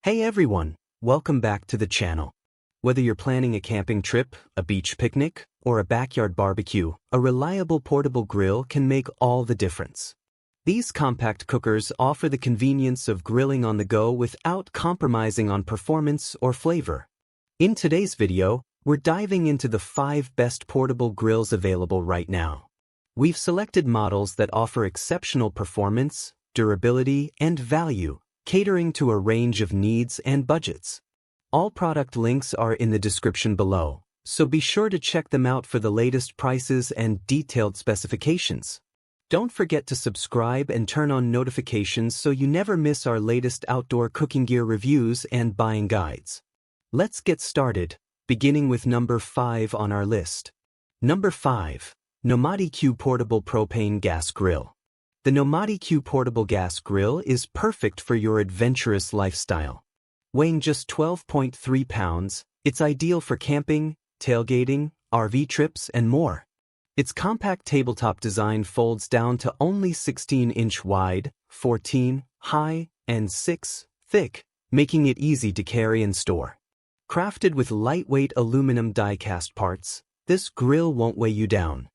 Hey everyone, welcome back to the channel. Whether you're planning a camping trip, a beach picnic, or a backyard barbecue, a reliable portable grill can make all the difference. These compact cookers offer the convenience of grilling on the go without compromising on performance or flavor. In today's video, we're diving into the 5 best portable grills available right now. We've selected models that offer exceptional performance, durability, and value, catering to a range of needs and budgets. All product links are in the description below, so be sure to check them out for the latest prices and detailed specifications. Don't forget to subscribe and turn on notifications so you never miss our latest outdoor cooking gear reviews and buying guides. Let's get started, beginning with number 5 on our list. Number 5. Nomati Q Portable Propane Gas Grill. The Nomati Q Portable Gas Grill is perfect for your adventurous lifestyle. Weighing just 12.3 pounds, it's ideal for camping, tailgating, RV trips, and more. Its compact tabletop design folds down to only 16-inch wide, 14 high, and 6 thick, making it easy to carry and store. Crafted with lightweight aluminum die-cast parts, this grill won't weigh you down.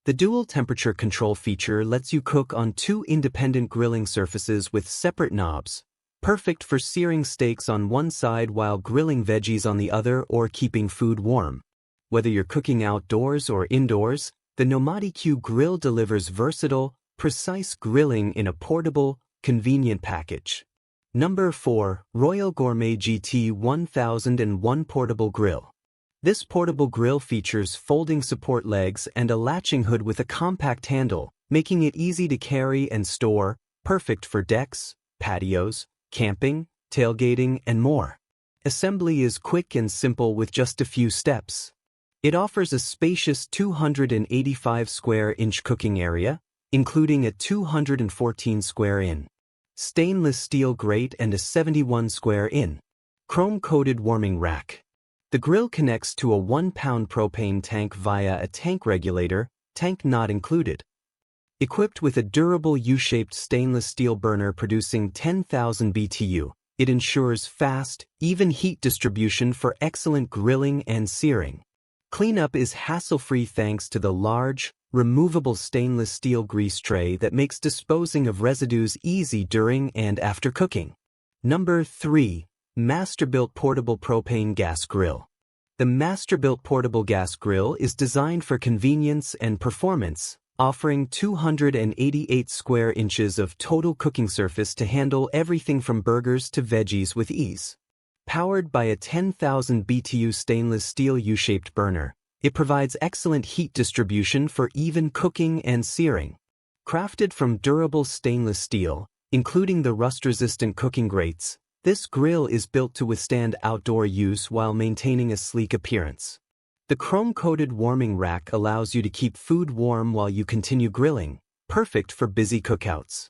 The dual temperature control feature lets you cook on 2 independent grilling surfaces with separate knobs, perfect for searing steaks on one side while grilling veggies on the other or keeping food warm. Whether you're cooking outdoors or indoors, the Nomati Q grill delivers versatile, precise grilling in a portable, convenient package. Number 4. Royal Gourmet GT 1001 Portable Grill. This portable grill features folding support legs and a latching hood with a compact handle, making it easy to carry and store, perfect for decks, patios, camping, tailgating, and more. Assembly is quick and simple with just a few steps. It offers a spacious 285 square inch cooking area, including a 214 square in stainless steel grate and a 71 square in chrome-coated warming rack. The grill connects to a 1-pound propane tank via a tank regulator, tank not included. Equipped with a durable U-shaped stainless steel burner producing 10,000 BTU, it ensures fast, even heat distribution for excellent grilling and searing. Cleanup is hassle-free thanks to the large, removable stainless steel grease tray that makes disposing of residues easy during and after cooking. Number 3. Masterbuilt Portable Propane Gas Grill. The Masterbuilt Portable Gas Grill is designed for convenience and performance, offering 288 square inches of total cooking surface to handle everything from burgers to veggies with ease. Powered by a 10,000 BTU stainless steel U-shaped burner, it provides excellent heat distribution for even cooking and searing. Crafted from durable stainless steel, including the rust-resistant cooking grates, this grill is built to withstand outdoor use while maintaining a sleek appearance. The chrome-coated warming rack allows you to keep food warm while you continue grilling, perfect for busy cookouts.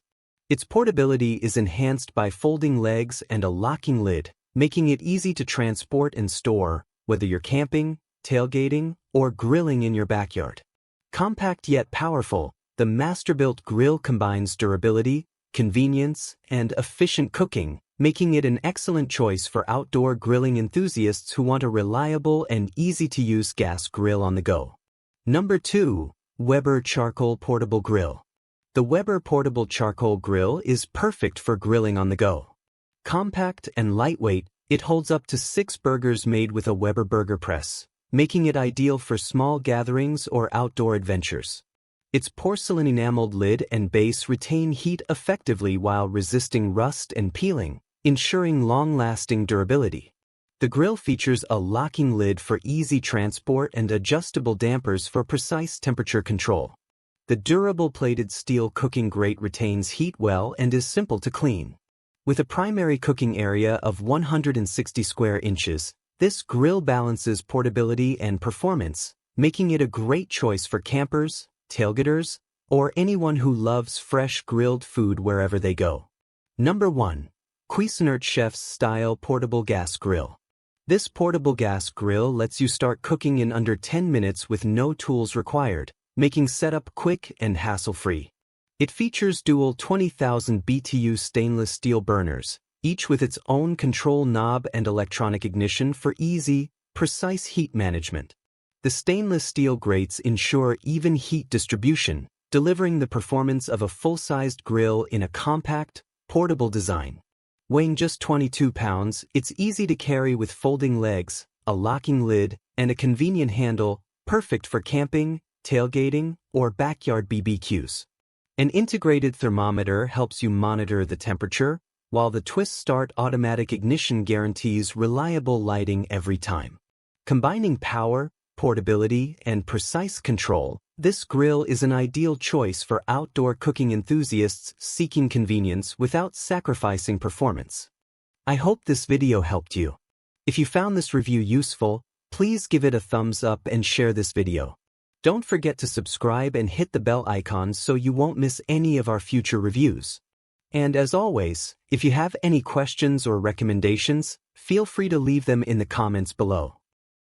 Its portability is enhanced by folding legs and a locking lid, making it easy to transport and store, whether you're camping, tailgating, or grilling in your backyard. Compact yet powerful, the Masterbuilt grill combines durability, convenience, and efficient cooking, making it an excellent choice for outdoor grilling enthusiasts who want a reliable and easy-to-use gas grill on the go. Number 2. Weber Charcoal Portable Grill. The Weber Portable Charcoal Grill is perfect for grilling on the go. Compact and lightweight, it holds up to 6 burgers made with a Weber burger press, making it ideal for small gatherings or outdoor adventures. Its porcelain enameled lid and base retain heat effectively while resisting rust and peeling, ensuring long-lasting durability. The grill features a locking lid for easy transport and adjustable dampers for precise temperature control. The durable plated steel cooking grate retains heat well and is simple to clean. With a primary cooking area of 160 square inches, this grill balances portability and performance, making it a great choice for campers, tailgaters, or anyone who loves fresh grilled food wherever they go. Number 1. Quisert Chef's Style Portable Gas Grill. This portable gas grill lets you start cooking in under 10 minutes with no tools required, making setup quick and hassle-free. It features dual 20,000 BTU stainless steel burners, each with its own control knob and electronic ignition for easy, precise heat management. The stainless steel grates ensure even heat distribution, delivering the performance of a full-sized grill in a compact, portable design. Weighing just 22 pounds, it's easy to carry with folding legs, a locking lid, and a convenient handle, perfect for camping, tailgating, or backyard BBQs. An integrated thermometer helps you monitor the temperature, while the twist start automatic ignition guarantees reliable lighting every time. Combining power, portability, and precise control, this grill is an ideal choice for outdoor cooking enthusiasts seeking convenience without sacrificing performance. I hope this video helped you. If you found this review useful, please give it a thumbs up and share this video. Don't forget to subscribe and hit the bell icon so you won't miss any of our future reviews. And as always, if you have any questions or recommendations, feel free to leave them in the comments below.